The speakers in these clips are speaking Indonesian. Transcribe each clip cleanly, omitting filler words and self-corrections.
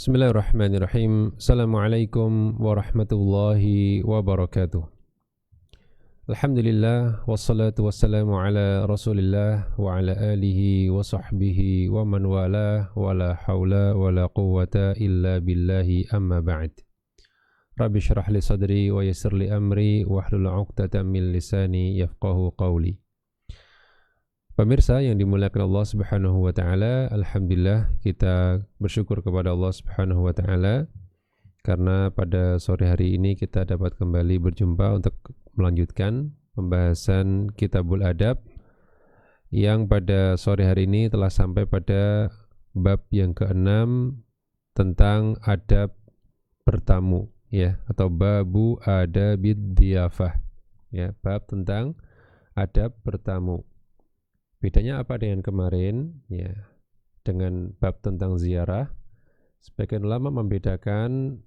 Bismillahirrahmanirrahim. Assalamualaikum warahmatullahi wabarakatuh. Alhamdulillah wassalatu wassalamu ala Rasulillah wa ala alihi wa sahbihi wa man walah wa la hawla wa la quwwata illa billahi amma ba'd. Rabbi syrah li sadri wa yassir li amri wa hlul 'uqdatam min lisani yafqahu qawli. Pemirsa yang dimuliakan Allah Subhanahu wa taala, alhamdulillah kita bersyukur kepada Allah Subhanahu wa taala karena pada sore hari ini kita dapat kembali berjumpa untuk melanjutkan pembahasan Kitabul Adab yang pada sore hari ini telah sampai pada bab yang ke-6 tentang adab bertamu ya, atau babu adabid diyafah ya, bab tentang adab bertamu. Bedanya apa dengan kemarin? Ya, dengan bab tentang ziarah, sebagian ulama membedakan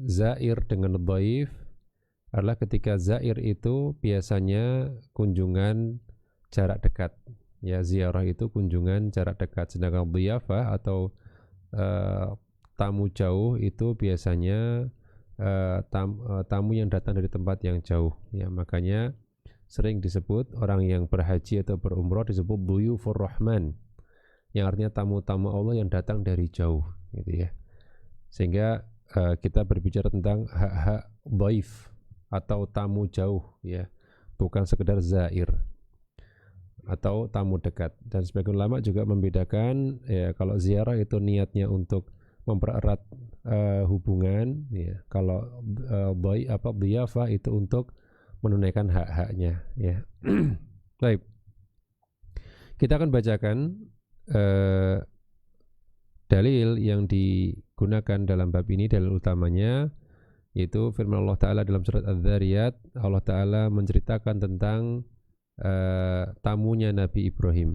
zair dengan dhaif adalah ketika zair itu biasanya kunjungan jarak dekat. Ya, ziarah itu kunjungan jarak dekat, sedangkan dhiyafah atau tamu jauh itu biasanya tamu yang datang dari tempat yang jauh. Ya, makanya sering disebut orang yang berhaji atau berumrah disebut dhuyufur rahman, yang artinya tamu-tamu Allah yang datang dari jauh gitu ya. Sehingga kita berbicara tentang hak-hak dhaif atau tamu jauh ya, bukan sekedar zair atau tamu dekat. Dan sebagian ulama juga membedakan ya, kalau ziarah itu niatnya untuk mempererat hubungan ya, kalau dhiyafah itu untuk menunaikan hak-haknya ya. Baik, kita akan bacakan dalil yang digunakan dalam bab ini. Dalil utamanya yaitu firman Allah Ta'ala dalam surat Az-Zariyat. Allah Ta'ala menceritakan tentang tamunya Nabi Ibrahim.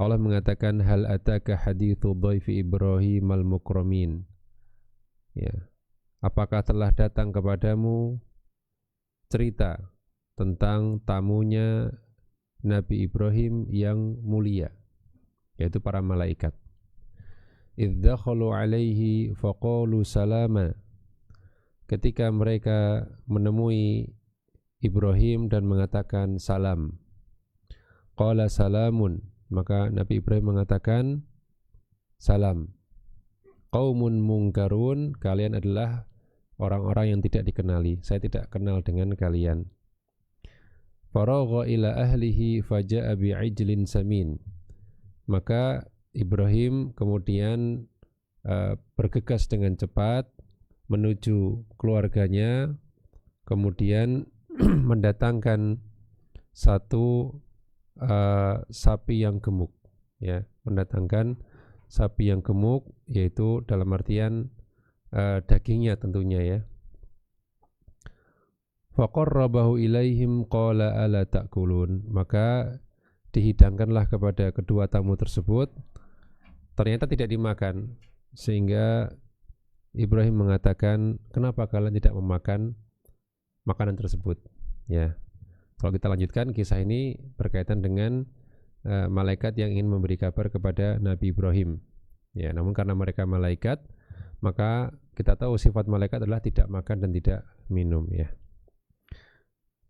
Allah mengatakan, hal ataka hadithu dhaifi Ibrahim al-mukramin ya, apakah telah datang kepadamu cerita tentang tamunya Nabi Ibrahim yang mulia, yaitu para malaikat. Idh dakhalu alaihi faqalu salama, ketika mereka menemui Ibrahim dan mengatakan salam. Qala salamun, maka Nabi Ibrahim mengatakan salam. Qaumun munkarun, kalian adalah orang-orang yang tidak dikenali, saya tidak kenal dengan kalian. Faragha ila ahlihi faja'a bi'ijlin samin, maka Ibrahim kemudian bergegas dengan cepat menuju keluarganya, kemudian mendatangkan satu sapi yang gemuk ya, mendatangkan sapi yang gemuk, yaitu dalam artian dagingnya tentunya ya. Faqarrabahu ilaihim qala ala ta'kulun, maka dihidangkanlah kepada kedua tamu tersebut, ternyata tidak dimakan, sehingga Ibrahim mengatakan, kenapa kalian tidak memakan makanan tersebut ya. Kalau kita lanjutkan kisah ini berkaitan dengan malaikat yang ingin memberi kabar kepada Nabi Ibrahim ya, namun karena mereka malaikat, maka kita tahu sifat malaikat adalah tidak makan dan tidak minum ya.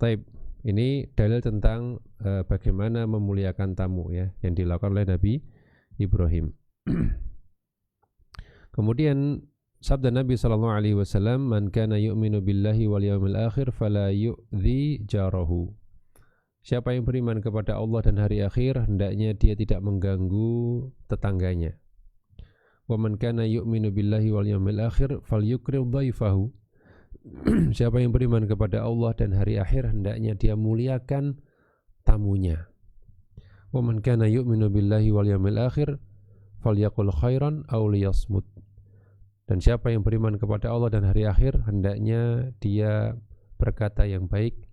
Taib, ini dalil tentang bagaimana memuliakan tamu ya, yang dilakukan oleh Nabi Ibrahim. Kemudian sabda Nabi SAW, man kana yu'minu billahi wal yawmil akhir fala yu'dhi jarahu, siapa yang beriman kepada Allah dan hari akhir, hendaknya dia tidak mengganggu tetangganya. Wa man kana yu'minu billahi wal yawmil akhir falyukrim dhaifahu, siapa yang beriman kepada Allah dan hari akhir, hendaknya dia muliakan tamunya. Wa man kana yu'minu billahi wal yawmil akhir falyaqul khairan aw liyasmut, dan siapa yang beriman kepada Allah dan hari akhir, hendaknya dia berkata yang baik,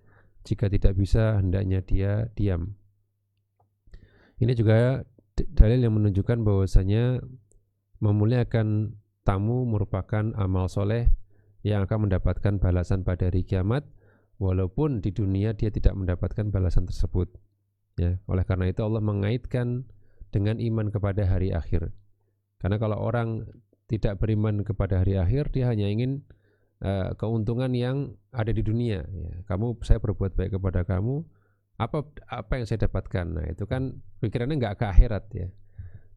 jika tidak bisa hendaknya dia diam. Ini juga dalil yang menunjukkan bahwasanya memuliakan tamu merupakan amal soleh yang akan mendapatkan balasan pada hari kiamat, walaupun di dunia dia tidak mendapatkan balasan tersebut. Ya, oleh karena itu Allah mengaitkan dengan iman kepada hari akhir. Karena kalau orang tidak beriman kepada hari akhir, dia hanya ingin keuntungan yang ada di dunia. Ya. Saya berbuat baik kepada kamu, apa yang saya dapatkan? Nah itu kan pikirannya nggak ke akhirat ya.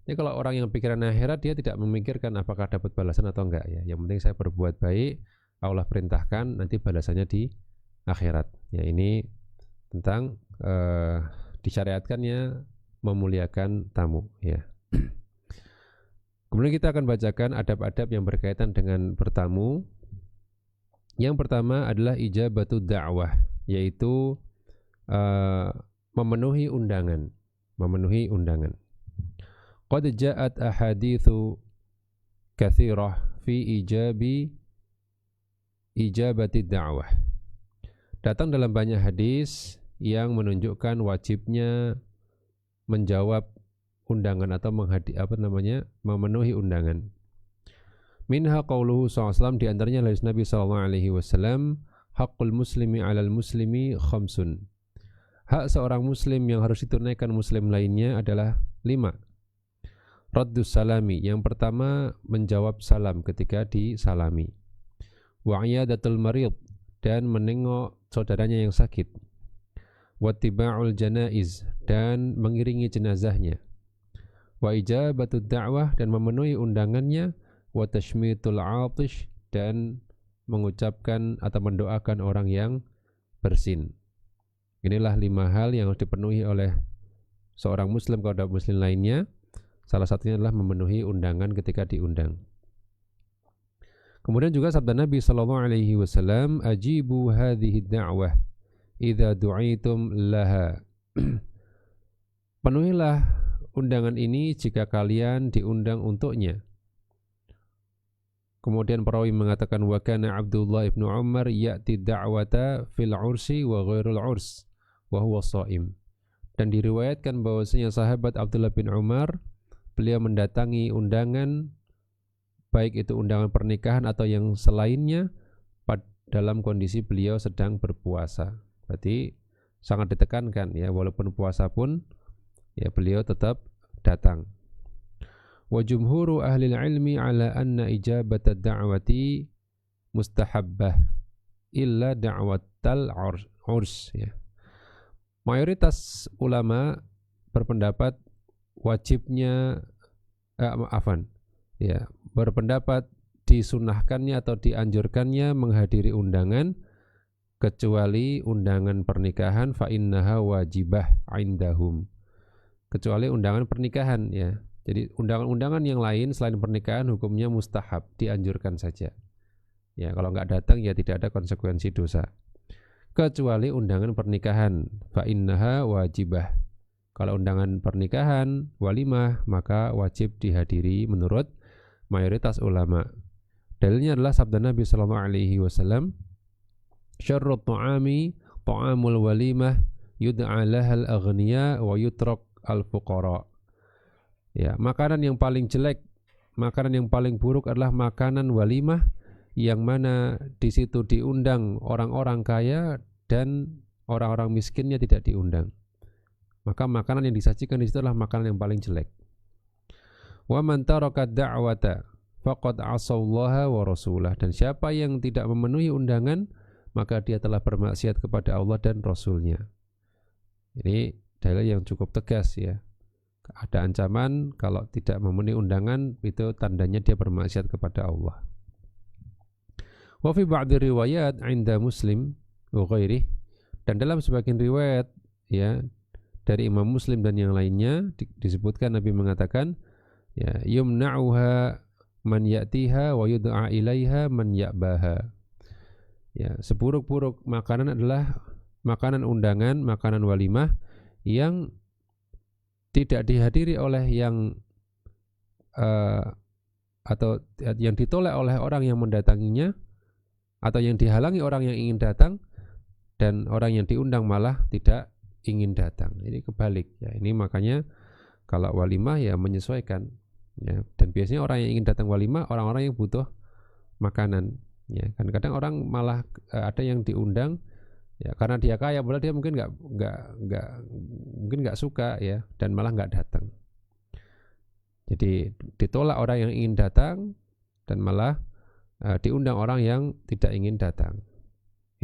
Jadi kalau orang yang pikiran akhirat, dia tidak memikirkan apakah dapat balasan atau enggak ya. Yang penting saya berbuat baik, Allah perintahkan, nanti balasannya di akhirat. Ya ini tentang disyariatkannya memuliakan tamu ya. Kemudian kita akan bacakan adab-adab yang berkaitan dengan bertamu. Yang pertama adalah ijabatud da'wah, yaitu memenuhi undangan. Qad ja'at ahaditsu katsirah fi ijabati da'wah. Datang dalam banyak hadis yang menunjukkan wajibnya menjawab undangan atau memenuhi undangan. Minha qauluhu SAW, di antaranya hadis Nabi SAW, haqqul muslimi 'alal muslimi khamsun. Hak seorang muslim yang harus ditunaikan muslim lainnya adalah 5. Raddus salami, yang pertama menjawab salam ketika disalami. Wa 'iyadatul marid, dan menengok saudaranya yang sakit. Wa tiba'ul janaiz, dan mengiringi jenazahnya. Wa ijabatud da'wah, dan memenuhi undangannya. Wa tashmitul 'atish, dan mengucapkan atau mendoakan orang yang bersin. Inilah 5 hal yang harus dipenuhi oleh seorang muslim kepada muslim lainnya. Salah satunya adalah memenuhi undangan ketika diundang. Kemudian juga sabda Nabi SAW, ajibu hadhihi da'wah idza du'itum laha. Penuhilah undangan ini jika kalian diundang untuknya. Kemudian perawi mengatakan wa kana Abdullah ibnu Umar ya'ti da'wata fil ursi wa ghairul urs wa huwa shaim. Dan diriwayatkan bahwasanya sahabat Abdullah bin Umar, beliau mendatangi undangan baik itu undangan pernikahan atau yang selainnya dalam kondisi beliau sedang berpuasa. Berarti sangat ditekankan ya, walaupun puasa pun ya beliau tetap datang. Wa jumhuru ahli ilmi ala anna ijabata da'wati mustahabbah illa da'watal urs ya. Mayoritas ulama berpendapat wajibnya berpendapat disunahkannya atau dianjurkannya menghadiri undangan kecuali undangan pernikahan, fa innaha wajibah indahum. Kecuali undangan pernikahan ya. Jadi undangan-undangan yang lain selain pernikahan hukumnya mustahab, dianjurkan saja. Ya, kalau enggak datang ya tidak ada konsekuensi dosa. Kecuali undangan pernikahan, fa innaha wajibah. Kalau undangan pernikahan, walimah, maka wajib dihadiri menurut mayoritas ulama. Dalilnya adalah sabda Nabi SAW, syarrut ta'ami ta'amul walimah yud'a lahal aghniya wa yutrak al-fuqara. Ya, makanan yang paling jelek, makanan yang paling buruk adalah makanan walimah yang mana di situ diundang orang-orang kaya dan orang-orang miskinnya tidak diundang. Maka makanan yang disajikan di situ adalah makanan yang paling jelek. Wa man taraka da'wata faqad 'asallaha wa rasulah, dan siapa yang tidak memenuhi undangan maka dia telah bermaksiat kepada Allah dan Rasulnya. Ini dalil yang cukup tegas ya. Ada ancaman kalau tidak memenuhi undangan, itu tandanya dia bermaksiat kepada Allah. Wa fi ba'd riwayat 'inda Muslim wa ghairihi, dan dalam sebagian riwayat ya dari Imam Muslim dan yang lainnya disebutkan Nabi mengatakan ya yumna'uha man ya'tiha wa yud'a ilaiha man ya'baha. Ya, seburuk-buruk makanan adalah makanan undangan, makanan walimah yang tidak dihadiri oleh yang atau yang ditolak oleh orang yang mendatanginya, atau yang dihalangi orang yang ingin datang, dan orang yang diundang malah tidak ingin datang. Ini kebalik ya. Ini makanya kalau walimah ya menyesuaikan ya. Dan biasanya orang yang ingin datang walimah orang-orang yang butuh makanan ya. Kan kadang orang malah ada yang diundang ya karena dia kaya, padahal dia mungkin nggak suka ya, dan malah nggak datang. Jadi ditolak orang yang ingin datang dan malah diundang orang yang tidak ingin datang.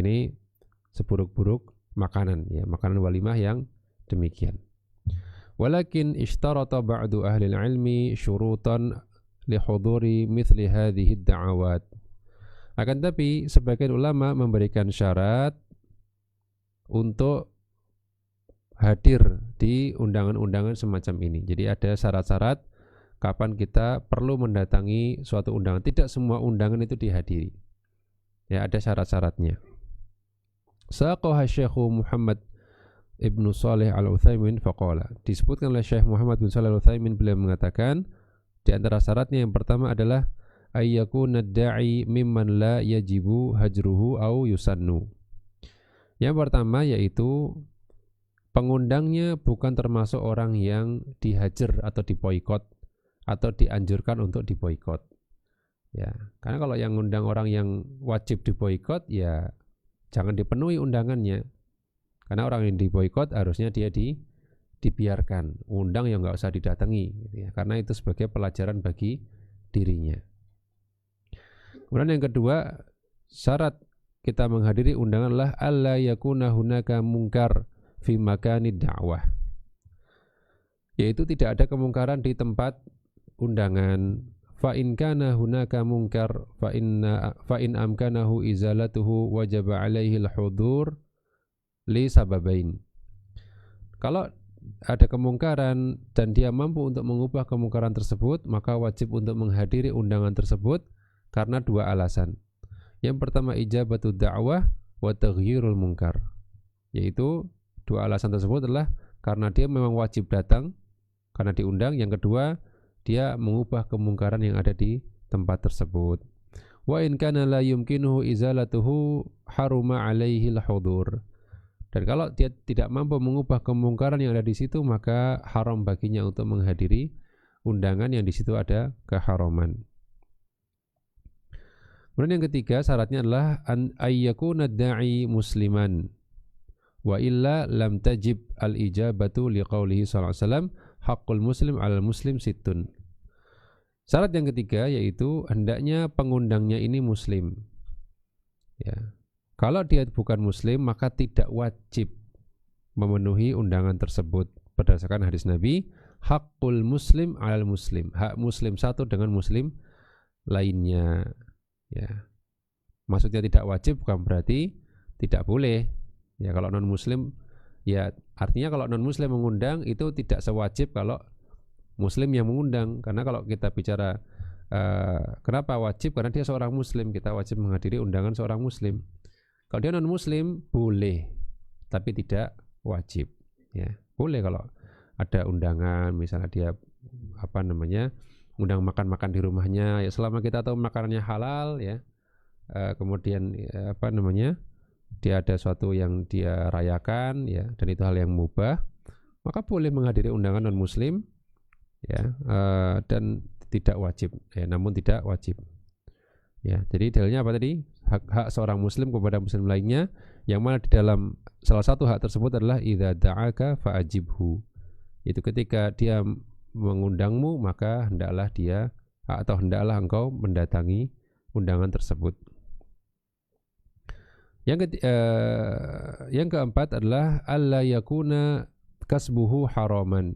Ini seburuk-buruk makanan, ya, makanan walimah yang demikian. Walakin ishtarata ba'du ahli ilmi syurutan lihuduri mithli hadhihi ad-da'awat. Akan tapi sebagian ulama memberikan syarat untuk hadir di undangan-undangan semacam ini. Jadi ada syarat-syarat kapan kita perlu mendatangi suatu undangan. Tidak semua undangan itu dihadiri. Ya, ada syarat-syaratnya. Saqaha Syekh Muhammad Ibnu Shalih Al-Utsaimin faqala. Disebutkan oleh Syekh Muhammad bin Shalih Al-Utsaimin, beliau mengatakan di antara syaratnya yang pertama adalah ayyakuna ad-da'i mimman la yajibu hajruhu au yusannu. Yang pertama yaitu pengundangnya bukan termasuk orang yang dihajar atau diboikot atau dianjurkan untuk diboikot. Ya, karena kalau yang undang orang yang wajib diboikot, ya jangan dipenuhi undangannya. Karena orang yang diboikot harusnya dia dibiarkan, undang yang nggak usah didatangi, gitu ya, karena itu sebagai pelajaran bagi dirinya. Kemudian yang kedua, syarat kita menghadiri undangan adalah alla yakuna hunaka munkar fi makani da'wah, yaitu tidak ada kemungkaran di tempat undangan. Fa in kana hunaka munkar fa in amkanahu izalatuhu wajaba alaihi al-hudur li sababain. Kalau ada kemungkaran dan dia mampu untuk mengubah kemungkaran tersebut, maka wajib untuk menghadiri undangan tersebut karena dua alasan. Yang pertama ijabatu da'wah wa taghyirul munkar, yaitu dua alasan tersebut adalah karena dia memang wajib datang karena diundang. Yang kedua, dia mengubah kemungkaran yang ada di tempat tersebut. Wa in kana la yumkinuhu izalatuhu haruma alaihi al-hudur. Dan kalau dia tidak mampu mengubah kemungkaran yang ada di situ, maka haram baginya untuk menghadiri undangan yang di situ ada keharaman. Kemudian yang ketiga, syaratnya adalah an ayyakuna da'i musliman wa illa lam tajib al-ijabatu liqaulihi sallallahu alaihi wasallam haqqul muslim 'alal muslim sittun. Syarat yang ketiga yaitu hendaknya pengundangnya ini muslim. Ya. Kalau dia bukan muslim, maka tidak wajib memenuhi undangan tersebut berdasarkan hadis Nabi, haqqul muslim 'alal muslim. Hak muslim satu dengan muslim lainnya. Ya. Maksudnya tidak wajib bukan berarti tidak boleh. Ya, kalau non muslim, ya artinya kalau non muslim mengundang itu tidak sewajib kalau muslim yang mengundang. Karena kalau kita bicara kenapa wajib, karena dia seorang muslim, kita wajib menghadiri undangan seorang muslim. Kalau dia non muslim boleh, tapi tidak wajib. Ya, boleh kalau ada undangan, misalnya dia undang makan-makan di rumahnya, ya selama kita tahu makanannya halal, ya. Kemudian dia ada suatu yang dia rayakan, ya, dan itu hal yang mubah, maka boleh menghadiri undangan non muslim, ya, dan tidak wajib, ya, namun tidak wajib. Ya, jadi dalilnya apa tadi? Hak seorang muslim kepada muslim lainnya, yang mana di dalam salah satu hak tersebut adalah idza da'aka fa'ajibhu. Itu ketika dia mengundangmu, maka hendaklah hendaklah engkau mendatangi undangan tersebut. Yang keempat adalah alla yakuna kasbuhu haraman.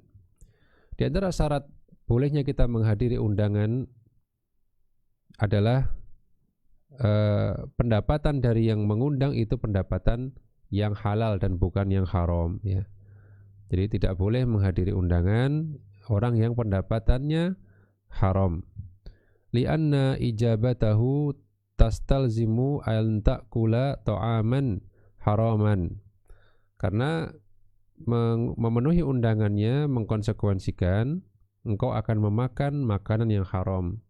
Di antara syarat bolehnya kita menghadiri undangan adalah pendapatan dari yang mengundang itu pendapatan yang halal dan bukan yang haram, ya. Jadi tidak boleh menghadiri undangan orang yang pendapatannya haram. Li'anna ijabatahu tastalzimu an ta'kula ta'aman haraman. Karena memenuhi undangannya mengkonsekuensikan engkau akan memakan makanan yang haram.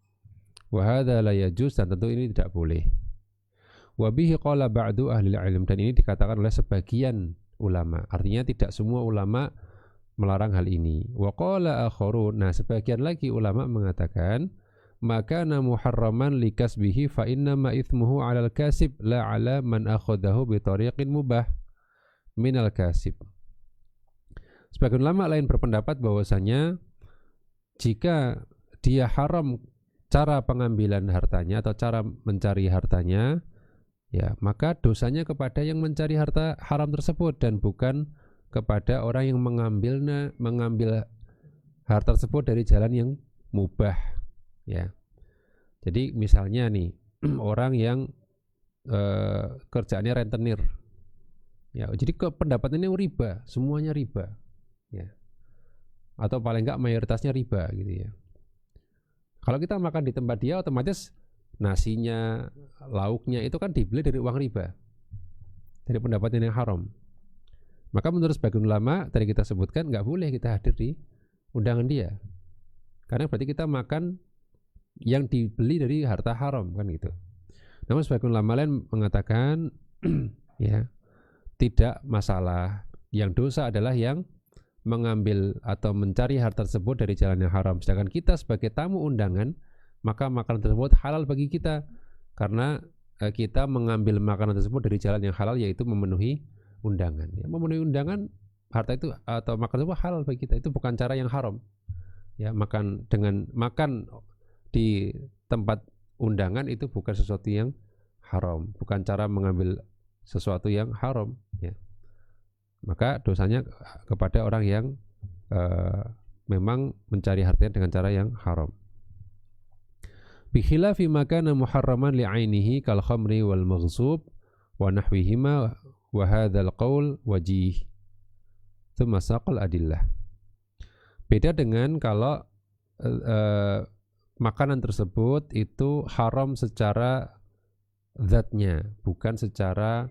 Wa hadza la yajuz, dan tentu ini tidak boleh. Wa bihi qala ba'du ahli ilm, dan ini dikatakan oleh sebagian ulama. Artinya tidak semua ulama melarang hal ini. Wa qala akharun, nah sebagian lagi ulama mengatakan maka muharraman likasbihi fa inna ma ithmuhu 'alal kasib la 'ala man akhadahu bi tariqin mubah minal kasib. Sebagian ulama lain berpendapat bahwasanya jika dia haram cara pengambilan hartanya atau cara mencari hartanya, ya maka dosanya kepada yang mencari harta haram tersebut dan bukan kepada orang yang mengambil harta tersebut dari jalan yang mubah, ya. Jadi misalnya nih orang yang kerjaannya rentenir, ya, jadi pendapatannya riba, semuanya riba, ya, atau paling enggak mayoritasnya riba gitu ya. Kalau kita makan di tempat dia, otomatis nasinya, lauknya itu kan dibeli dari uang riba, dari pendapatan yang haram. Maka menurut sebagian ulama tadi kita sebutkan nggak boleh kita hadir di undangan dia, karena berarti kita makan yang dibeli dari harta haram kan gitu. Namun sebagian ulama lain mengatakan ya tidak masalah, yang dosa adalah yang mengambil atau mencari harta tersebut dari jalan yang haram. Sedangkan kita sebagai tamu undangan, maka makanan tersebut halal bagi kita karena kita mengambil makanan tersebut dari jalan yang halal, yaitu memenuhi undangan. Ya, memenuhi undangan, harta itu atau makanan tersebut halal bagi kita, itu bukan cara yang haram. Ya, makan di tempat undangan itu bukan sesuatu yang haram, bukan cara mengambil sesuatu yang haram, ya. Maka dosanya kepada orang yang memang mencari hartanya dengan cara yang haram. Bi khilafi ma kana muharraman li'ainihi kal khamri wal maghsub wa nahwihima wa hadzal qaul wajih. Tsumma saqal adillah. Beda dengan kalau makanan tersebut itu haram secara zatnya, bukan secara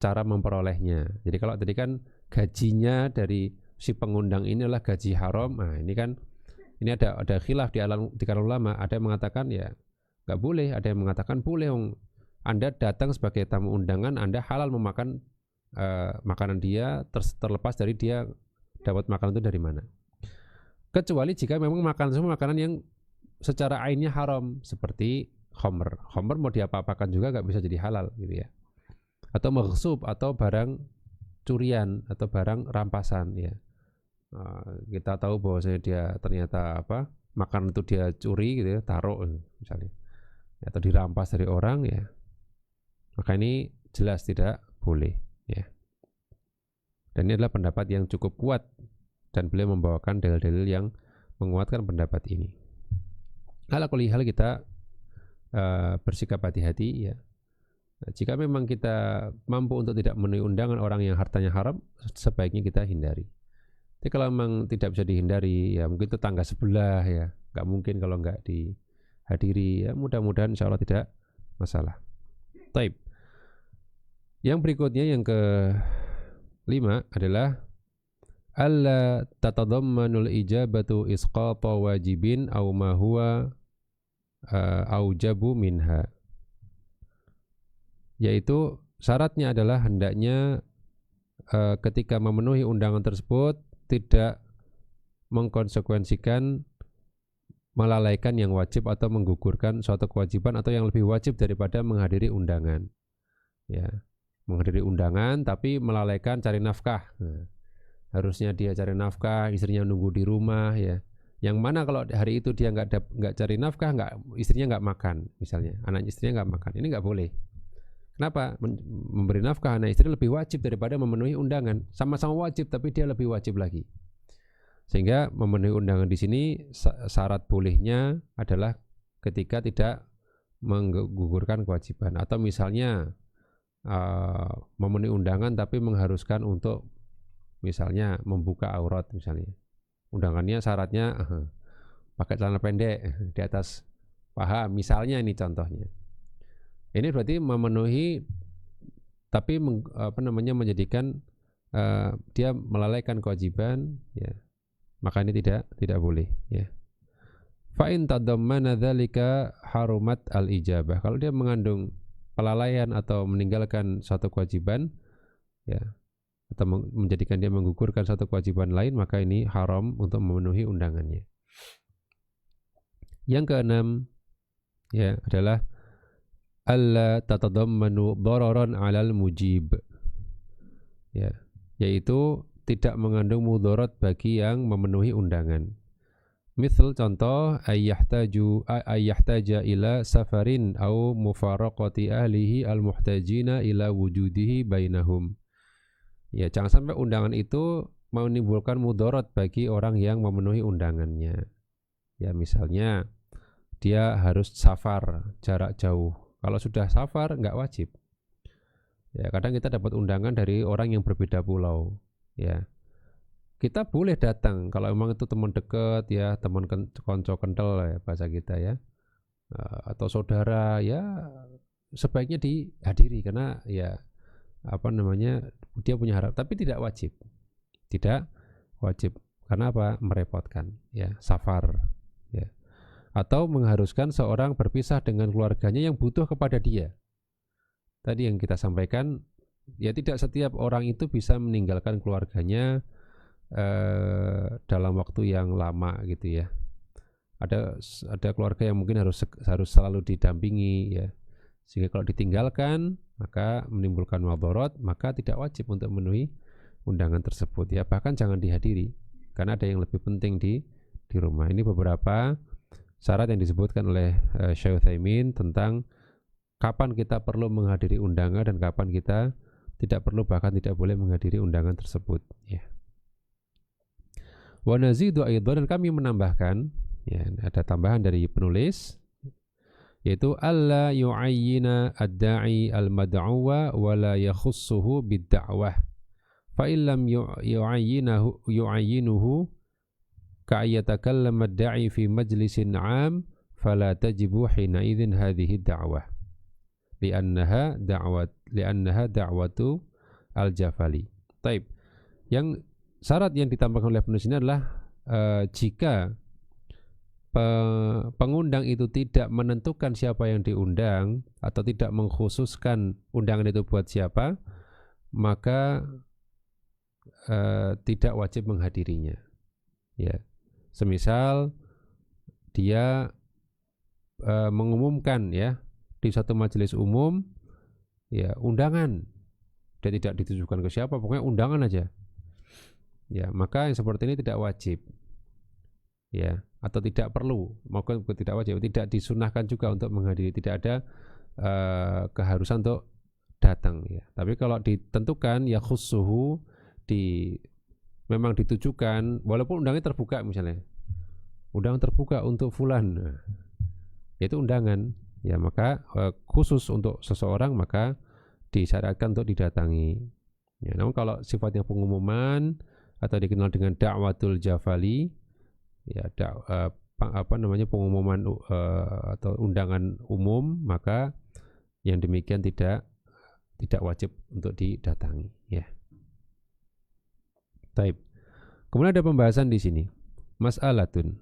cara memperolehnya. Jadi kalau tadi kan gajinya dari si pengundang ini adalah gaji haram, nah ini kan ini ada khilaf di kalangan ulama. Ada yang mengatakan ya nggak boleh, ada yang mengatakan boleh. Anda datang sebagai tamu undangan, Anda halal memakan makanan dia, terlepas dari dia dapat makanan itu dari mana. Kecuali jika memang makanan itu makanan yang secara ainnya haram, seperti khamr. Khamr mau diapa-apakan juga nggak bisa jadi halal gitu ya. Atau maghsub, atau barang curian atau barang rampasan, ya. Kita tahu bahwasanya dia ternyata makanan itu dia curi gitu ya, taruh misalnya, atau dirampas dari orang, ya, maka ini jelas tidak boleh, ya. Dan ini adalah pendapat yang cukup kuat dan beliau membawakan dalil-dalil yang menguatkan pendapat ini. Ala kulli hal kita bersikap hati-hati, ya. Jika memang kita mampu untuk tidak memenuhi undangan orang yang hartanya haram, sebaiknya kita hindari. Tapi kalau memang tidak bisa dihindari, ya mungkin tetangga sebelah, ya nggak mungkin kalau nggak dihadiri, ya mudah-mudahan insya Allah tidak masalah. Taib. Yang berikutnya, yang ke-5 adalah alla tatadammanul ijabatu isqata wajibin aw ma huwa aujabu minha. Yaitu syaratnya adalah hendaknya ketika memenuhi undangan tersebut tidak mengkonsekuensikan melalaikan yang wajib atau menggugurkan suatu kewajiban atau yang lebih wajib daripada menghadiri undangan, ya. Menghadiri undangan tapi melalaikan cari nafkah. Nah, harusnya dia cari nafkah, istrinya nunggu di rumah, ya. Yang mana kalau hari itu dia nggak cari nafkah, istrinya nggak makan, misalnya anak istrinya nggak makan, ini nggak boleh. Kenapa? Memberi nafkah anak istri lebih wajib daripada memenuhi undangan. Sama-sama wajib, tapi dia lebih wajib lagi. Sehingga memenuhi undangan di sini syarat bolehnya adalah ketika tidak menggugurkan kewajiban. Atau misalnya memenuhi undangan tapi mengharuskan untuk misalnya membuka aurat misalnya. Undangannya syaratnya pakai celana pendek di atas paha, misalnya, ini contohnya. Ini berarti memenuhi tapi menjadikan dia melalaikan kewajiban, ya. Maka ini tidak boleh, ya. Fa in tadammana dzalika harumat al-ijabah. Kalau dia mengandung kelalaian atau meninggalkan suatu kewajiban, ya, atau menjadikan dia menggugurkan satu kewajiban lain, maka ini haram untuk memenuhi undangannya. Yang keenam, ya, adalah alla tatadammanu dararan 'alal mujib, ya, yaitu tidak mengandung mudarat bagi yang memenuhi undangan. Misal contoh ayyahtaja ila safarin au mufaraqati ahlihi al-muhtajina ila wujudihi bainahum. Ya, jangan sampai undangan itu menimbulkan mudarat bagi orang yang memenuhi undangannya. Ya, misalnya dia harus safar jarak jauh. Kalau sudah safar nggak wajib. Ya, kadang kita dapat undangan dari orang yang berbeda pulau. Ya, kita boleh datang kalau memang itu teman dekat ya, teman konco kental ya bahasa kita ya, atau saudara ya, sebaiknya dihadiri karena ya apa namanya, dia punya harap, tapi tidak wajib karena apa, merepotkan ya, safar ya, atau mengharuskan seorang berpisah dengan keluarganya yang butuh kepada dia. Tadi yang kita sampaikan ya, tidak setiap orang itu bisa meninggalkan keluarganya dalam waktu yang lama gitu ya. Ada keluarga yang mungkin harus selalu didampingi ya, sehingga kalau ditinggalkan maka menimbulkan mudarat, maka tidak wajib untuk memenuhi undangan tersebut ya, bahkan jangan dihadiri karena ada yang lebih penting di rumah. Ini beberapa syarat yang disebutkan oleh Syekh Utsaimin tentang kapan kita perlu menghadiri undangan dan kapan kita tidak perlu, bahkan tidak boleh menghadiri undangan tersebut ya. Wa nazidu aidan, dan kami menambahkan ya, ada tambahan dari penulis, yaitu alla yu'ayyina ad-da'i al-mad'uwa wa la yakhussuhu bid-da'wah fa illam yu'ayyinuhu ka'ayatakallama ad-da'i fi majlisin 'am fala tajibu hina idzin hadhihi ad-da'wah li'annaha da'watu al-jafali. Taib. Yang syarat yang ditambahkan oleh penulis ini adalah jika pengundang itu tidak menentukan siapa yang diundang atau tidak mengkhususkan undangan itu buat siapa, maka tidak wajib menghadirinya. Ya, semisal dia mengumumkan ya di satu majelis umum ya undangan, dia tidak ditujukan ke siapa, pokoknya undangan aja. Ya, maka yang seperti ini tidak wajib ya, atau tidak perlu, maupun tidak wajib, tidak disunahkan juga untuk menghadiri, tidak ada keharusan untuk datang ya. Tapi kalau ditentukan ya khussuhu, memang ditujukan, walaupun undangannya terbuka, misalnya undangan terbuka untuk fulan, yaitu undangan ya, maka khusus untuk seseorang maka disyaratkan untuk didatangi ya. Namun kalau sifatnya pengumuman atau dikenal dengan da'watul jafali ya, pengumuman atau undangan umum, maka yang demikian tidak wajib untuk didatangi ya. Taib. Kemudian ada pembahasan di sini, mas'alatun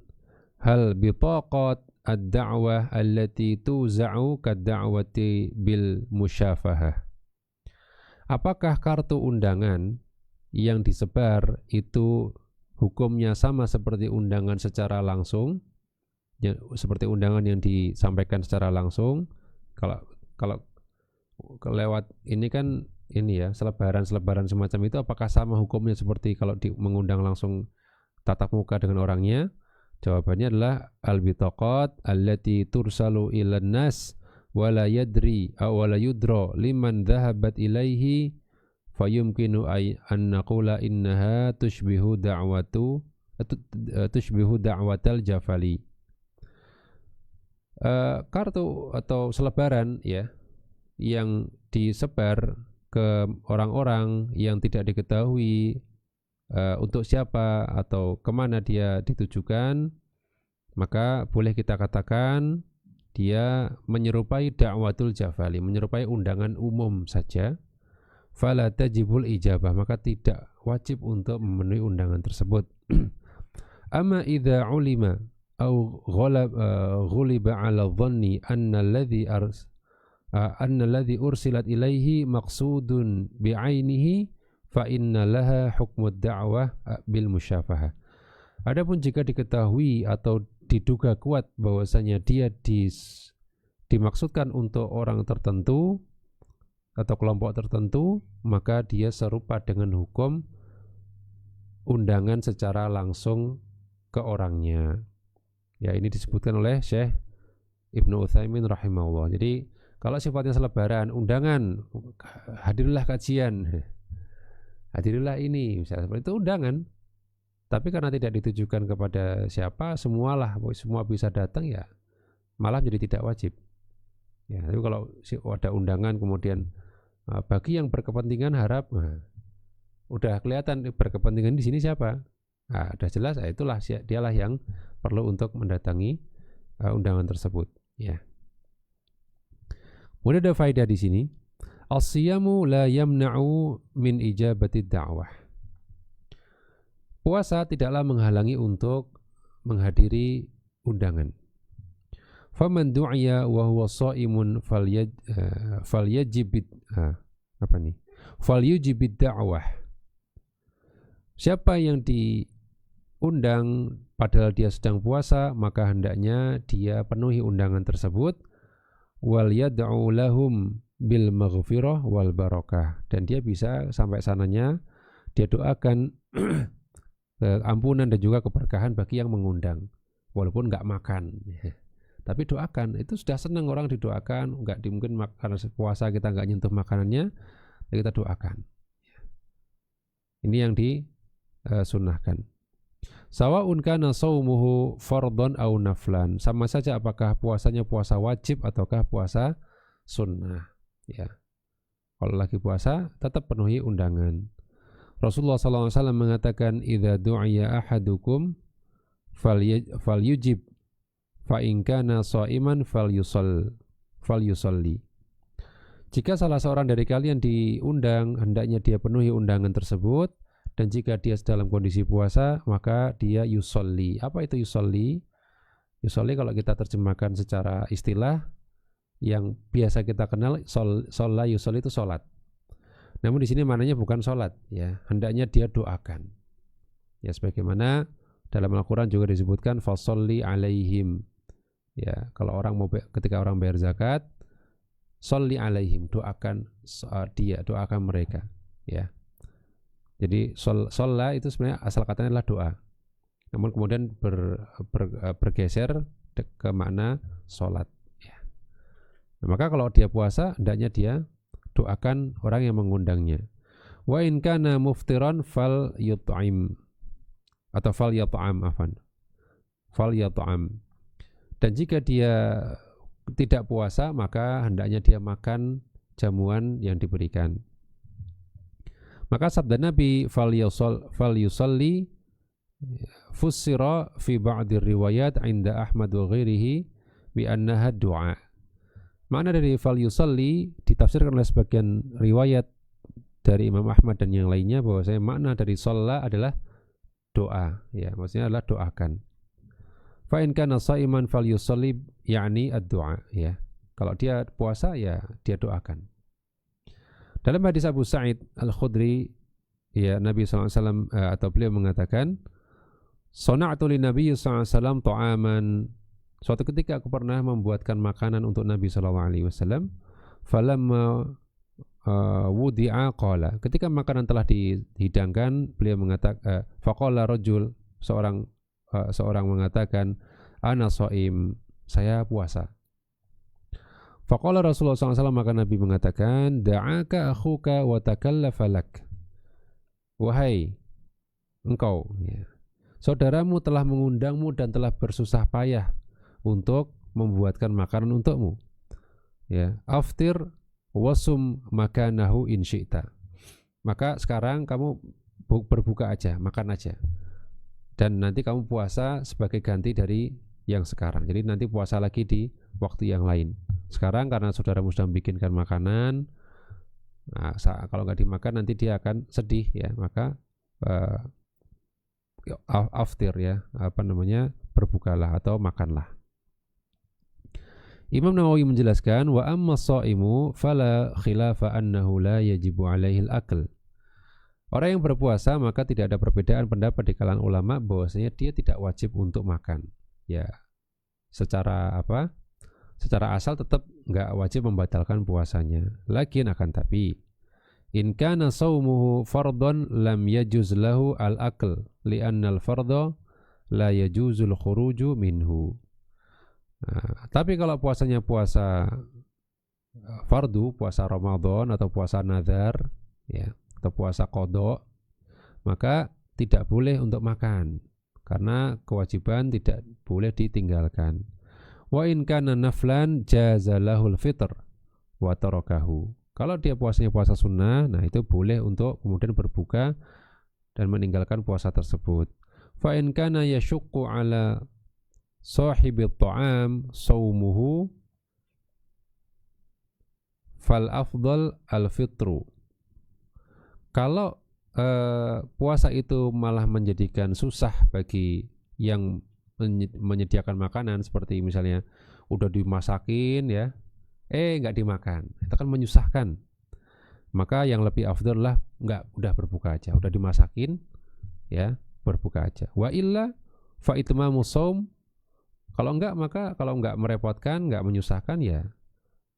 hal bitaqat ad-da'wah allati tuza'u kad-da'wati bil musyafahah. Apakah kartu undangan yang disebar itu hukumnya sama seperti undangan secara langsung, ya, seperti undangan yang disampaikan secara langsung? Kalau lewat ini kan ini ya, selebaran semacam itu, apakah sama hukumnya seperti kalau mengundang langsung tatap muka dengan orangnya? Jawabannya adalah al-bitaqat allati tursalu ilan nas wala yadri aw wala yudra liman dhahabat ilaihi fayumkinu an naqula innaha tushbihu da'watal jafali. Kartu atau selebaran ya yang disebar ke orang-orang yang tidak diketahui untuk siapa atau kemana dia ditujukan, maka boleh kita katakan dia menyerupai da'watul jafali, menyerupai undangan umum saja. Fala tajibul ijabah, maka tidak wajib untuk memenuhi undangan tersebut. Amma idza ulima au ghuliba ala dhanni anna alladhi ursilat ilaihi maqsudun bi'ainihi fa inna laha hukmud da'wah bil musyafahah. Adapun jika diketahui atau diduga kuat bahwasanya dia dimaksudkan untuk orang tertentu atau kelompok tertentu, maka dia serupa dengan hukum undangan secara langsung ke orangnya Ya, ini disebutkan oleh Syekh Ibnu Utsaimin rahimahullah. Jadi kalau sifatnya selebaran, undangan, hadirlah kajian, hadirlah ini, misalnya seperti itu undangan. Tapi karena tidak ditujukan kepada siapa, semualah, semua bisa datang, ya malah jadi tidak wajib. Ya, tapi kalau ada undangan kemudian bagi yang berkepentingan harap, udah kelihatan berkepentingan di sini siapa. Nah, udah jelas, itulah dialah yang perlu untuk mendatangi undangan tersebut. Ya. Kemudian ada faedah di sini. As-siyamu la yamna'u min ijabati da'wah. Puasa tidaklah menghalangi untuk menghadiri undangan. Faman du'iya wa huwa sha'imun falyajibid falyujibid da'wah. Siapa yang diundang padahal dia sedang puasa, maka hendaknya dia penuhi undangan tersebut. Wal yad'u lahum bil maghfirah wal barakah, dan dia bisa sampai sananya dia doakan ampunan dan juga keberkahan bagi yang mengundang, walaupun nggak makan. Tapi doakan, itu sudah senang orang didoakan, nggak mungkin karena puasa kita nggak nyentuh makanannya, ya kita doakan. Ini yang disunnahkan. Sawa'un kana shaumuhu fardhan aw naflan, sama saja apakah puasanya puasa wajib ataukah puasa sunnah. Ya, kalau lagi puasa tetap penuhi undangan. Rasulullah SAW mengatakan, idza du'iya ahadukum falyujib, fa in kana sha'iman falyusalli. Jika salah seorang dari kalian diundang, hendaknya dia penuhi undangan tersebut. Dan jika dia dalam kondisi puasa, maka dia yusolli. Apa itu yusolli? Yusolli kalau kita terjemahkan secara istilah yang biasa kita kenal, sholla yusolli itu sholat. Namun di sini maknanya bukan sholat, ya. Hendaknya dia doakan. Ya, sebagaimana dalam Al-Quran juga disebutkan fasolli alaihim. Ya, kalau orang ketika orang bayar zakat, solli alaihim, doakan dia, doakan mereka. Ya. Jadi sholla itu sebenarnya asal katanya adalah doa, namun kemudian bergeser ke makna sholat. Ya. Nah, maka kalau dia puasa, hendaknya dia doakan orang yang mengundangnya. Wa in kana muftiran fal yut'im atau fal yat'am fal yat'am. Dan jika dia tidak puasa, maka hendaknya dia makan jamuan yang diberikan. Maka sabda Nabi falyusalli fussira fi ba'di riwayat inda Ahmad wa ghairihi bi annaha du'a. Makna dari falyusalli ditafsirkan oleh sebagian riwayat dari Imam Ahmad dan yang lainnya bahwasanya makna dari shalla adalah doa, ya, maksudnya adalah doakan. Fa in kana shaiman falyusalli yakni ad-du'a, ya. Kalau dia puasa, ya dia doakan. Dalam hadis Abu Sa'id Al-Khudri, ya, Nabi SAW atau beliau mengatakan, sona'tu li Nabi SAW ta'aman. Suatu ketika aku pernah membuatkan makanan untuk Nabi SAW. Falamma wudi'a qala. Ketika makanan telah dihidangkan, beliau mengatakan, faqala rajul, seorang mengatakan, ana shaim, saya puasa. Faqala Rasulullah SAW, maka Nabi mengatakan, da'aka akhuka wa takallafa lak. Wahai engkau, ya, saudaramu telah mengundangmu dan telah bersusah payah untuk membuatkan makanan untukmu. Ya, aftir wasum makanahu in syi'ta. Maka sekarang kamu berbuka aja, makan aja. Dan nanti kamu puasa sebagai ganti dari yang sekarang. Jadi nanti puasa lagi di waktu yang lain. Sekarang karena saudaramu sudah membikinkan makanan, nah, kalau nggak dimakan nanti dia akan sedih, ya, maka aftir, ya, berbukalah atau makanlah. Imam Nawawi menjelaskan, wa amma shaimu fala khilafa annahu la yajibu alaihi al-akl. Orang yang berpuasa maka tidak ada perbedaan pendapat di kalangan ulama bahwasanya dia tidak wajib untuk makan. Ya, secara asal tetap nggak wajib membatalkan puasanya. Lakin akan tapi, in kana shaumuhu fardhan lam yajuz lahu al-akl li'anna al-fardha la yajuzul khuruju minhu. Tapi kalau puasanya puasa fardu, puasa Ramadan atau puasa nazar, ya, atau puasa qada, maka tidak boleh untuk makan karena kewajiban tidak boleh ditinggalkan. Wa in kana naflan jaza lahul fitr wa tarakahu. Kalau dia puasanya puasa sunnah, nah itu boleh untuk kemudian berbuka dan meninggalkan puasa tersebut. Fa in kana yashukku ala sahibi ta'am saumuhu fal afdal al fitru. Kalau puasa itu malah menjadikan susah bagi yang menyediakan makanan, seperti misalnya udah dimasakin ya, nggak dimakan, itu kan menyusahkan. Maka yang lebih afdal lah udah berbuka aja, udah dimasakin ya, berbuka aja. Wa illa fa itmamu shaum. Kalau enggak merepotkan, enggak menyusahkan ya,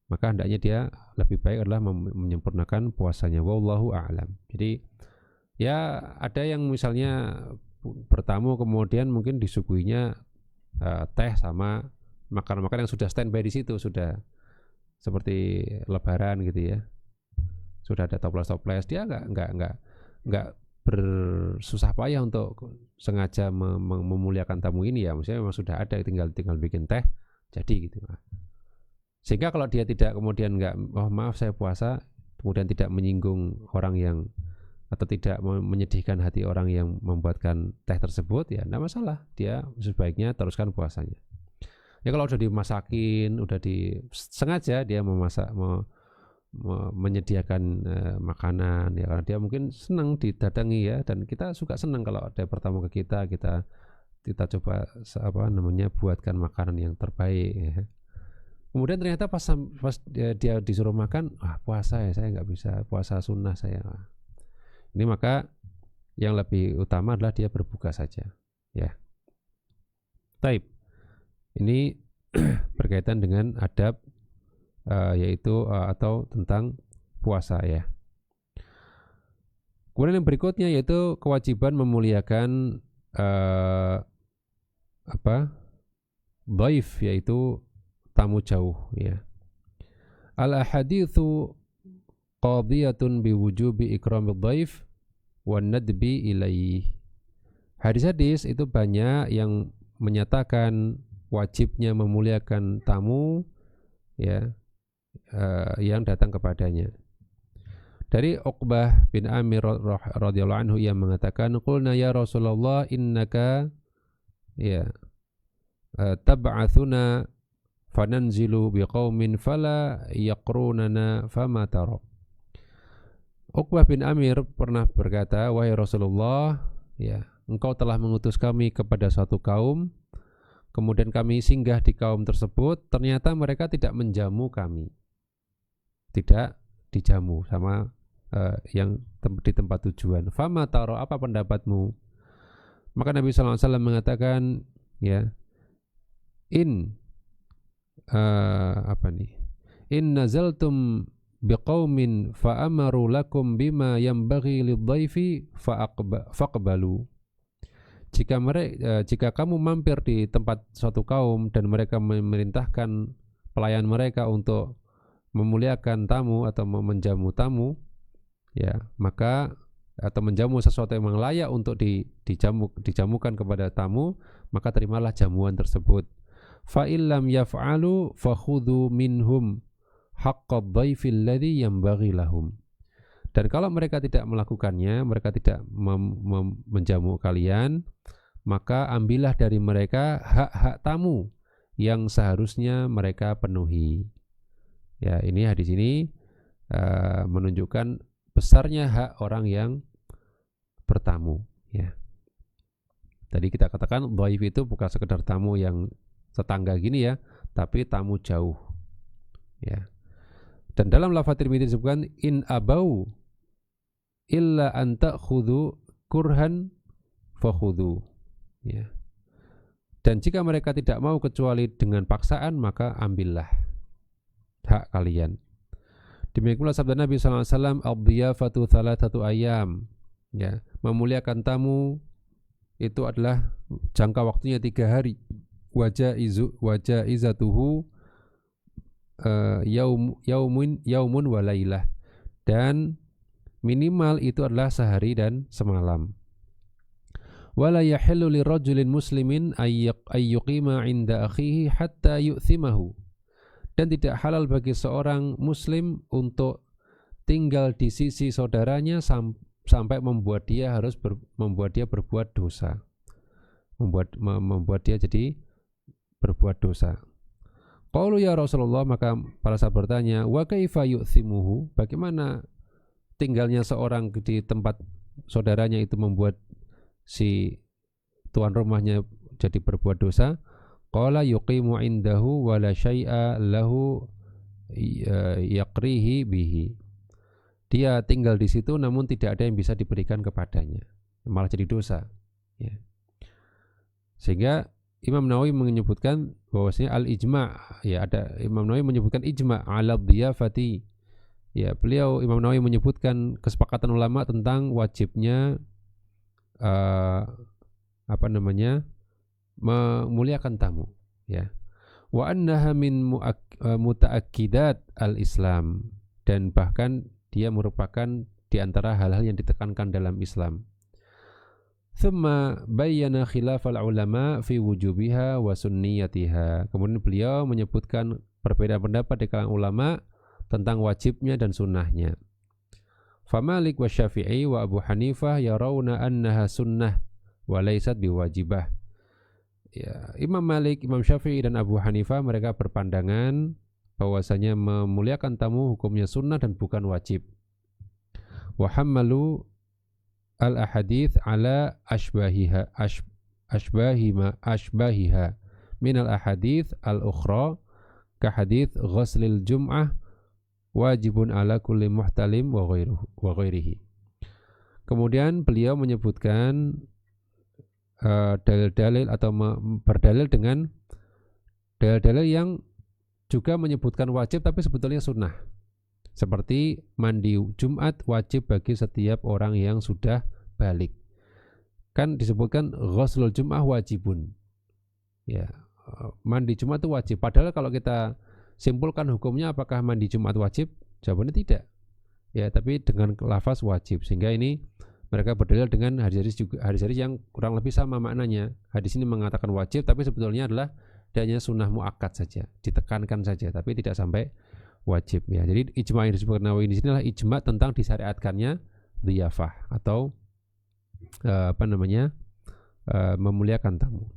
maka hendaknya dia lebih baik adalah menyempurnakan puasanya. Wallahu a'lam. Jadi ya ada yang misalnya bertamu kemudian mungkin disuguhinya teh sama makanan-makanan yang sudah standby di situ, sudah seperti lebaran gitu ya, sudah ada toples-toples, dia enggak bersusah payah untuk sengaja memuliakan tamu ini ya, maksudnya memang sudah ada, tinggal bikin teh jadi gitu. Sehingga kalau dia tidak kemudian maaf saya puasa, kemudian tidak menyinggung orang yang atau tidak menyedihkan hati orang yang membuatkan teh tersebut, ya enggak masalah, dia sebaiknya teruskan puasanya. Ya kalau udah dimasakin, udah sengaja dia menyediakan makanan ya, karena dia mungkin senang didatangi ya, dan kita suka senang kalau ada bertamu ke kita coba buatkan makanan yang terbaik ya. Kemudian ternyata pas dia disuruh makan, puasa ya, saya nggak bisa, puasa sunnah saya. Ini maka yang lebih utama adalah dia berbuka saja ya. Taib. Ini berkaitan dengan adab yaitu atau tentang puasa ya. Kemudian yang berikutnya yaitu kewajiban memuliakan dhaif, yaitu tamu jauh ya. Al ahaditsu qadiyatun biwujubi ikramid dhaif wan nadbi ilaih. Hadis-hadis itu banyak yang menyatakan wajibnya memuliakan tamu ya, yang datang kepadanya. Dari Uqbah bin Amir radhiyallahu anhu yang mengatakan, qulna ya Rasulullah innaka ya tab'atsuna fananzilu biqaumin fala yaqrunana fama tara. Uqbah bin Amir pernah berkata, wahai Rasulullah, ya, engkau telah mengutus kami kepada suatu kaum, kemudian kami singgah di kaum tersebut, ternyata mereka tidak menjamu kami, tidak dijamu sama yang di tempat tujuan. Fama taro, apa pendapatmu? Maka Nabi SAW mengatakan, ya, in nazaltum biqaumin fa'amaru lakum bima yanbaghi lidhaifi faqbalu. Jika kamu mampir di tempat suatu kaum dan mereka memerintahkan pelayan mereka untuk memuliakan tamu atau menjamu tamu, ya, maka atau menjamu sesuatu yang layak untuk dijamukan kepada tamu, maka terimalah jamuan tersebut. Fa illam yaf'alu fakhudhu minhum haqqad dhaifil ladzi yanbaghi lahum. Dan kalau mereka tidak melakukannya, mereka tidak menjamu kalian, maka ambillah dari mereka hak-hak tamu yang seharusnya mereka penuhi. Ya, ini hadis ini menunjukkan besarnya hak orang yang bertamu. Ya. Tadi kita katakan dhaif itu bukan sekedar tamu yang tetangga gini ya, tapi tamu jauh. Ya. Dan dalam lafaz Tirmidzi disebutkan in abau illa an ta'khudhu kurhan fakhudhu. Ya. Dan jika mereka tidak mau kecuali dengan paksaan, maka ambillah hak kalian. Demikian pula sabda Nabi SAW, 'Ad-dhiyafatu thalathatu ayyam. Ya, memuliakan tamu itu adalah jangka waktunya 3 hari. Wajaizatuhu yaumun wa lailah, dan minimal itu adalah sehari dan semalam. Wala yahillu lirajulin muslimin ayyuqima 'inda akhihi hatta yu'thimahu, dan tidak halal bagi seorang muslim untuk tinggal di sisi saudaranya sampai membuat dia berbuat dosa, membuat dia jadi berbuat dosa. Qalu ya Rasulullah, maka para sahabat bertanya, wa kaifa yu'thimuhu, bagaimana tinggalnya seorang di tempat saudaranya itu membuat si tuan rumahnya jadi berbuat dosa? Qala yuqimu indahu wa la syai'a lahu yaqrihi bihi. Dia tinggal di situ namun tidak ada yang bisa diberikan kepadanya, malah jadi dosa, ya. Sehingga Imam Nawawi menyebutkan bahwasanya al-ijma', ya, ada Imam Nawawi menyebutkan ijma' ala dhiyafati. Ya, Imam Nawawi menyebutkan kesepakatan ulama tentang wajibnya memuliakan tamu, ya. Wa annaha min mutaakkidat al-Islam, dan bahkan dia merupakan di antara hal-hal yang ditekankan dalam Islam. Thumma bayyana khilafal ulama fi wujubiha wa sunniyatiha. Kemudian beliau menyebutkan perbedaan pendapat di kalangan ulama tentang wajibnya dan sunnahnya. Famalik wa Syafi'i wa Abu Hanifah yarawna annaha sunnah wa laysat biwajibah. Ya, Imam Malik, Imam Syafi'i dan Abu Hanifah mereka berpandangan bahwasanya memuliakan tamu hukumnya sunnah dan bukan wajib. Wa hammalu al-ahadith ala ashbahiha min al-ahadith al-ukhra ka hadith ghuslil jum'ah wajibun ala kulli muhtalim wa ghairihi. Kemudian beliau menyebutkan dalil-dalil atau berdalil dengan dalil-dalil yang juga menyebutkan wajib tapi sebetulnya sunnah. Seperti mandi Jumat wajib bagi setiap orang yang sudah balik. Kan disebutkan ghuslul jum'ah wajibun. Ya, mandi Jumat itu wajib. Padahal kalau kita simpulkan hukumnya apakah mandi Jumat wajib? Jawabannya tidak. Ya, tapi dengan lafaz wajib. Sehingga ini mereka berdalil dengan hadis-hadis yang kurang lebih sama maknanya. Hadis ini mengatakan wajib tapi sebetulnya adalah hanya sunnah muakkad saja, ditekankan saja tapi tidak sampai wajib, ya. Jadi ijma' yang disebutkan Nawawi di sini adalah ijma' tentang disyariatkannya dhiyafah atau memuliakan tamu.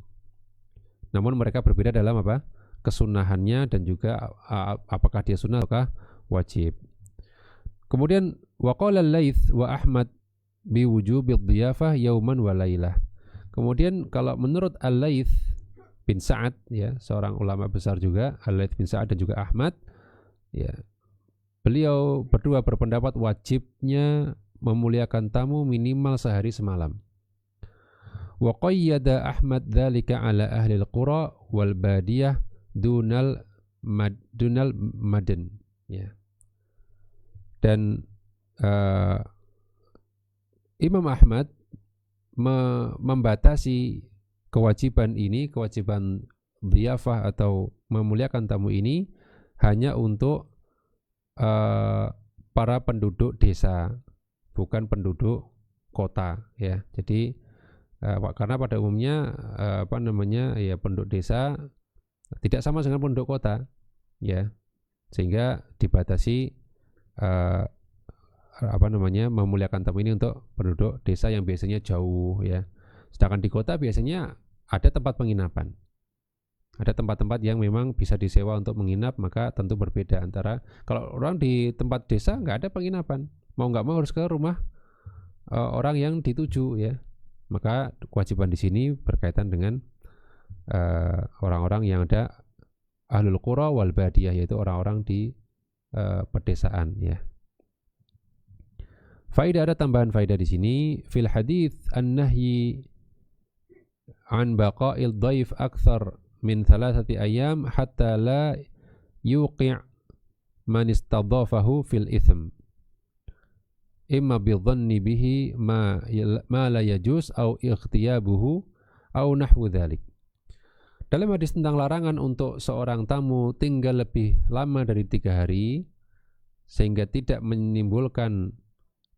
Namun mereka berbeda dalam kesunahannya dan juga apakah dia sunnah ataukah wajib. Kemudian waqala al-Laits wa Ahmad bi wujubi dhiyafah yauman wa lailah. Kemudian kalau menurut Al-Laits bin Sa'ad, ya, seorang ulama besar juga, Al-Laits bin Sa'ad dan juga Ahmad, ya, beliau berdua berpendapat wajibnya memuliakan tamu minimal sehari semalam. Wa qayyada Ahmad dzalika ala ahli al-qura wal badiyah dunal madan, ya. Dan Imam Ahmad membatasi kewajiban dhiyafah atau memuliakan tamu ini hanya untuk para penduduk desa, bukan penduduk kota, ya. Jadi karena pada umumnya penduduk desa tidak sama dengan penduduk kota, ya, sehingga dibatasi memuliakan tamu ini untuk penduduk desa yang biasanya jauh, ya. Sedangkan di kota biasanya ada tempat penginapan, ada tempat-tempat yang memang bisa disewa untuk menginap, maka tentu berbeda antara kalau orang di tempat desa nggak ada penginapan, mau nggak mau harus ke rumah orang yang dituju, ya. Maka kewajiban di sini berkaitan dengan orang-orang yang ada ahlul qura wal badiyah, yaitu orang-orang di pedesaan, ya. Faidah, ada tambahan faidah di sini. Fil hadits an-nahyi an baqa'il dhaif akthar min 3 ayyam hatta la yuqi' man istadhafahu fil ithm. imma bidhanni bihi ma la yajuz au ikhtiyabuhu au nahwu dzalik. Dalam hadis tentang larangan untuk seorang tamu tinggal lebih lama dari 3 hari sehingga tidak menimbulkan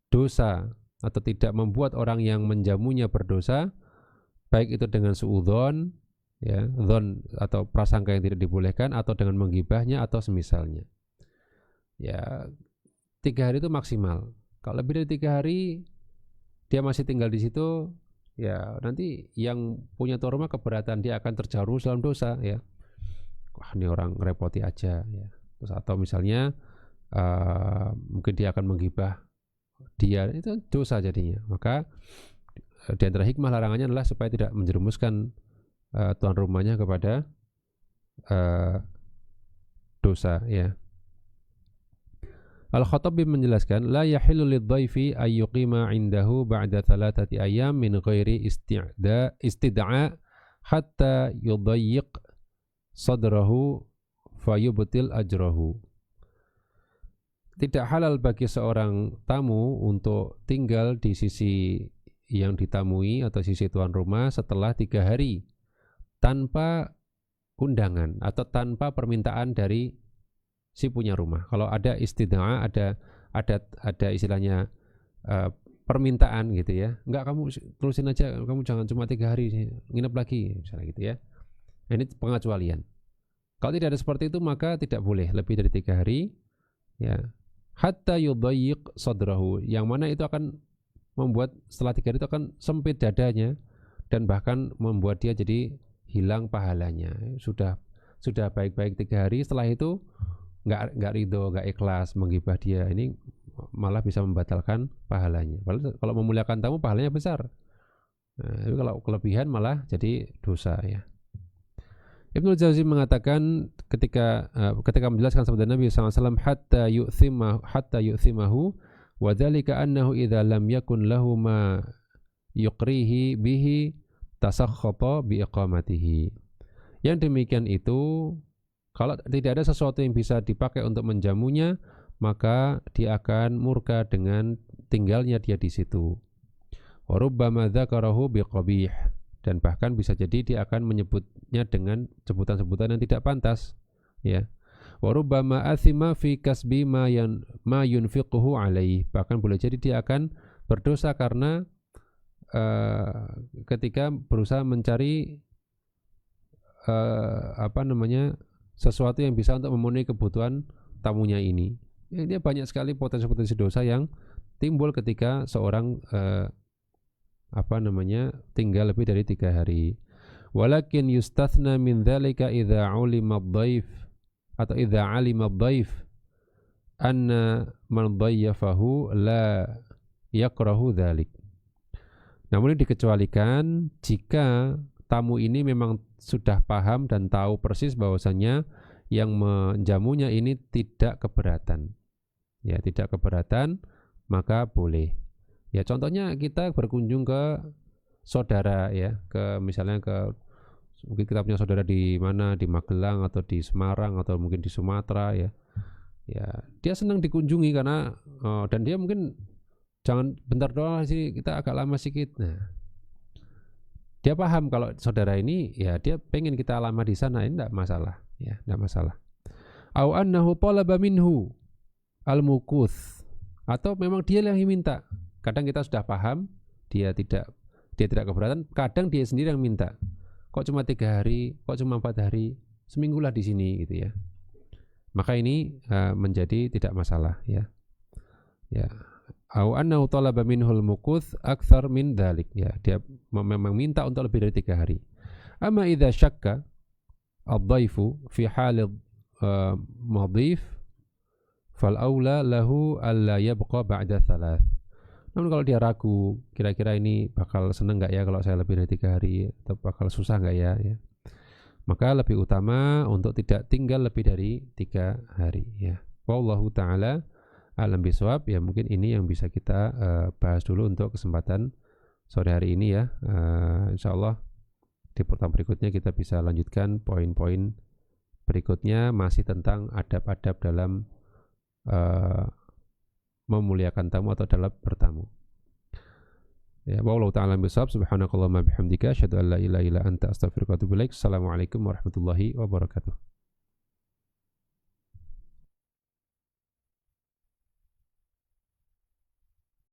dosa atau tidak membuat orang yang menjamunya berdosa, baik itu dengan suudzon, ya, dzon atau prasangka yang tidak dibolehkan, atau dengan menggibahnya atau semisalnya. Ya, 3 hari itu maksimal. Kalau lebih dari 3 hari dia masih tinggal di situ, ya nanti yang punya tuan rumah keberatan, dia akan terjerumus dalam dosa, ya. Wah, ini orang ngerepoti aja, ya. Terus atau misalnya mungkin dia akan menggibah dia, itu dosa jadinya. Maka di antara hikmah larangannya adalah supaya tidak menjerumuskan tuan rumahnya kepada dosa, ya. Al-Khattabi menjelaskan, la yahillu lidh-dhaifi ay yuqima 'indahu ba'da 3 ayyam min ghairi istid'a hatta yudayyiq sadrahu fayubtil ajrahu. Tidak halal bagi seorang tamu untuk tinggal di sisi yang ditamui atau sisi tuan rumah setelah 3 hari tanpa undangan atau tanpa permintaan dari si punya rumah. Kalau ada istid'a, ada istilahnya permintaan gitu ya. Enggak, kamu terusin aja, kamu jangan cuma 3 hari, nginep lagi misalnya gitu ya. Nah, ini pengecualian. Kalau tidak ada seperti itu maka tidak boleh lebih dari 3 hari, ya. Hatta yudayyiq sadrahu, yang mana itu akan membuat setelah 3 hari itu akan sempit dadanya dan bahkan membuat dia jadi hilang pahalanya. Sudah baik-baik 3 hari, setelah itu nggak ridho, nggak ikhlas menggibah dia, ini malah bisa membatalkan pahalanya. Kalau memuliakan tamu pahalanya besar. Nah, tapi kalau kelebihan malah jadi dosa, ya. Ibnu Jauzi mengatakan ketika menjelaskan sabda Nabi SAW, hatta yu'thimahu wa dzalika annahu idza lam yakun lahu ma yuqrihi bihi tasakhkhata bi iqamatihi. Yang demikian itu, kalau tidak ada sesuatu yang bisa dipakai untuk menjamunya, maka dia akan murka dengan tinggalnya dia di situ. Wa rubbama dzakarahu biqabih, dan bahkan bisa jadi dia akan menyebutnya dengan sebutan-sebutan yang tidak pantas, ya. Wa rubbama athima fi kasbi ma yunfiquhu alaihi, bahkan boleh jadi dia akan berdosa karena ketika berusaha mencari sesuatu yang bisa untuk memenuhi kebutuhan tamunya ini. Dia banyak sekali potensi-potensi dosa yang timbul ketika seorang tinggal lebih dari 3 hari. Walakin yustathna min dzalika idza ulima ad-dhaif atau idza alima ad-dhaif anna man dhayyafahu la yakrahu dzalik. Namun ini dikecualikan jika tamu ini memang sudah paham dan tahu persis bahwasannya yang menjamunya ini tidak keberatan. Ya, tidak keberatan, maka boleh. Ya, contohnya kita berkunjung ke saudara, ya, mungkin kita punya saudara di mana, di Magelang atau di Semarang atau mungkin di Sumatera, ya. Ya, dia senang dikunjungi karena dan dia mungkin jangan bentar doang sih, kita agak lama sedikit. Nah, dia paham kalau saudara ini, ya, dia pengen kita lama di sana, ini enggak masalah, ya, enggak masalah. Au annahu talaba minhu al-mukuth, atau memang dia yang minta. Kadang kita sudah paham, dia tidak keberatan, kadang dia sendiri yang minta. Kok cuma 3 hari, kok cuma 4 hari, seminggulah di sini gitu, ya. Maka ini menjadi tidak masalah, ya. Ya. Au annahu talaba minhul mukuth akthar min dzalik, ya, dia memang minta untuk lebih dari 3 hari. Amma idza syakka ad-dhaifu fi halid madhif fal aula lahu alla yabqa ba'da 3. Namun kalau dia ragu, kira-kira ini bakal seneng nggak ya kalau saya lebih dari 3 hari, atau bakal susah nggak ya, ya, maka lebih utama untuk tidak tinggal lebih dari 3 hari, ya. Wallahu ta'ala alam bisawab, ya. Mungkin ini yang bisa kita bahas dulu untuk kesempatan sore hari ini, ya. Insyaallah di pertemuan berikutnya kita bisa lanjutkan poin-poin berikutnya, masih tentang adab-adab dalam memuliakan tamu atau dalam bertamu. Ya, wallahu ta'ala bishawab. Subhanakallahumma bihamdika asyhadu an la ilaha illa anta astaghfiruka wa atubu ilaik. Assalamualaikum warahmatullahi wabarakatuh.